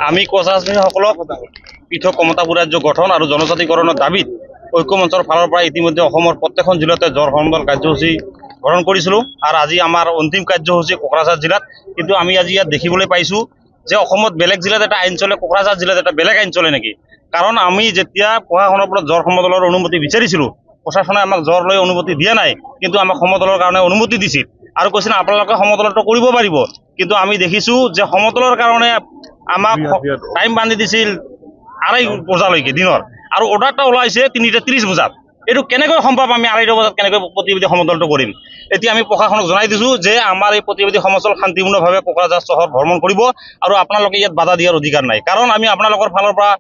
আমি কোচাসকলক পৃথক কমতাপুৰ ৰাজ্য গঠন আৰু জনজাতিকৰণৰ দাবীত ঐক্য মঞ্চৰ ফালৰ পৰা ইতিমধ্যে অসমৰ প্ৰত্যেকখন জিলাতে জ্বৰ সমদল কাৰ্যসূচী গ্ৰহণ কৰিছিলোঁ আৰু আজি আমাৰ অন্তিম কাৰ্যসূচী কোকৰাঝাৰ জিলাত। কিন্তু আমি আজি ইয়াত দেখিবলৈ পাইছোঁ যে অসমত বেলেগ জিলাত এটা আইন চলে, কোকৰাঝাৰ জিলাত এটা বেলেগ আইন চলে নেকি? কাৰণ আমি যেতিয়া প্ৰশাসনৰ পৰা জ্বৰ সমদলৰ অনুমতি বিচাৰিছিলোঁ, প্ৰশাসনে আমাক জ্বৰ লৈ অনুমতি দিয়া নাই, কিন্তু আমাক সমদলৰ কাৰণে অনুমতি দিছিল আৰু কৈছিল আপোনালোকে সমদলটো কৰিব পাৰিব। কিন্তু আমি দেখিছোঁ যে সমদলৰ কাৰণে আমাক টাইম বান্ধি দিছিল 2:30 বজালৈকে দিনৰ, আৰু অৰ্ডাৰটা ওলাইছে 3:30 বজাত। এইটো কেনেকৈ সম্ভৱ? আমি 2:30 বজাত কেনেকৈ প্ৰতিবাদী সমদলটো কৰিম? এতিয়া আমি প্ৰশাসনক জনাই দিছোঁ যে আমাৰ এই প্ৰতিবাদী সমদল শান্তিপূৰ্ণভাৱে কোকৰাঝাৰ চহৰ ভ্ৰমণ কৰিব আৰু আপোনালোকে ইয়াত বাধা দিয়াৰ অধিকাৰ নাই। কাৰণ আমি আপোনালোকৰ ফালৰ পৰা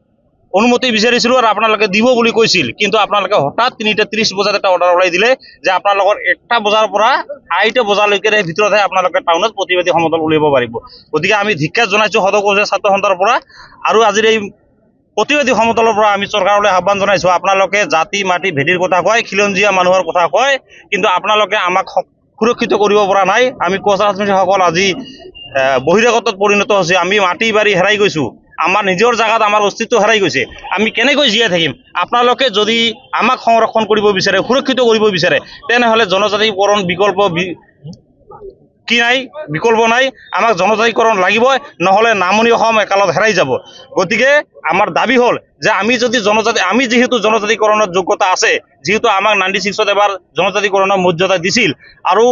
অনুমতি বিচাৰিছিলোঁ আৰু আপোনালোকে দিব বুলি কৈছিল, কিন্তু আপোনালোকে হঠাৎ 3:30 বজাত এটা অৰ্ডাৰ ওলাই দিলে যে আপোনালোকৰ 1টা বজাৰ পৰা 2:30 বজালৈকে ভিতৰতহে আপোনালোকে টাউনত প্ৰতিবাদী সমদল উলিয়াব পাৰিব। গতিকে আমি ধিক্কাৰ জনাইছোঁ সদৌ ছাত্ৰ সন্থাৰ পৰা, আৰু আজিৰ এই প্ৰতিবাদী সমদলৰ পৰা আমি চৰকাৰলৈ আহ্বান জনাইছোঁ, আপোনালোকে জাতি মাটি ভেটিৰ কথা কয়, খিলঞ্জীয়া মানুহৰ কথা কয়, কিন্তু আপোনালোকে আমাক সুৰক্ষিত কৰিব পৰা নাই। আমি কোচ ৰাজনীতিসকল আজি বহিৰাগতত পৰিণত হৈছে। আমি মাটি বাৰী হেৰাই গৈছোঁ, আমাৰ নিজৰ জেগাত আমাৰ অস্তিত্ব হেৰাই গৈছে। আমি কেনেকৈ জীয়াই থাকিম? আপোনালোকে যদি আমাক সংৰক্ষণ কৰিব বিচাৰে, সুৰক্ষিত কৰিব বিচাৰে, তেনেহ'লে জনজাতিকৰণ বিকল্প নাই। আমাক জনজাতিকৰণ লাগিবই, নহ'লে নামনি অসম একালত হেৰাই যাব। গতিকে আমাৰ দাবী হ'ল যে আমি যিহেতু জনজাতিকৰণৰ যোগ্যতা আছে, যিহেতু আমাক 96ত এবাৰ জনজাতিকৰণৰ মৰ্যাদা দিছিল, আৰু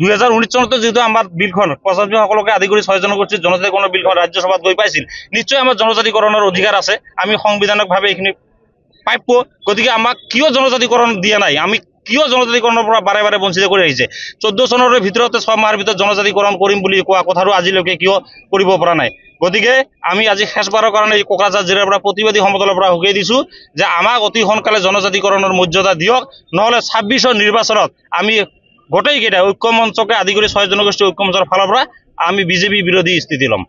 2019 চনতে যিহেতু আমাৰ বিলখন প্ৰজাতিসকলকে আদি কৰি 6 জনগোষ্ঠীৰ জনজাতিকৰণৰ বিলখন ৰাজ্যসভাত গৈ পাইছিল, নিশ্চয় আমাৰ জনজাতিকৰণৰ অধিকাৰ আছে, আমি সংবিধানিকভাৱে এইখিনি প্ৰাপ্য। গতিকে আমাক কিয় জনজাতিকৰণ দিয়া নাই? আমি কিয় জনজাতিকৰণৰ পৰা বাৰে বাৰে বঞ্চিত কৰি আহিছে? 14 চনৰ ভিতৰতে 6 মাহৰ ভিতৰত জনজাতিকৰণ কৰিম বুলি কোৱা কথাটো আজিলৈকে কিয় কৰিব পৰা নাই? গতিকে আমি আজি শেষবাৰৰ কাৰণে এই কোকৰাঝাৰ জিলাৰ পৰা প্ৰতিবাদী সমদলৰ পৰা হুকিয়াই দিছোঁ যে আমাক অতি সোনকালে জনজাতিকৰণৰ মৰ্যাদা দিয়ক, নহ'লে 26ৰ নিৰ্বাচনত আমি গোটেইকেইটা ঐক্য মঞ্চকে আদি কৰি 6 জনগোষ্ঠী ঐক্য মঞ্চৰ ফালৰ পৰা আমি বিজেপি বিৰোধী স্থিতি ল'ম।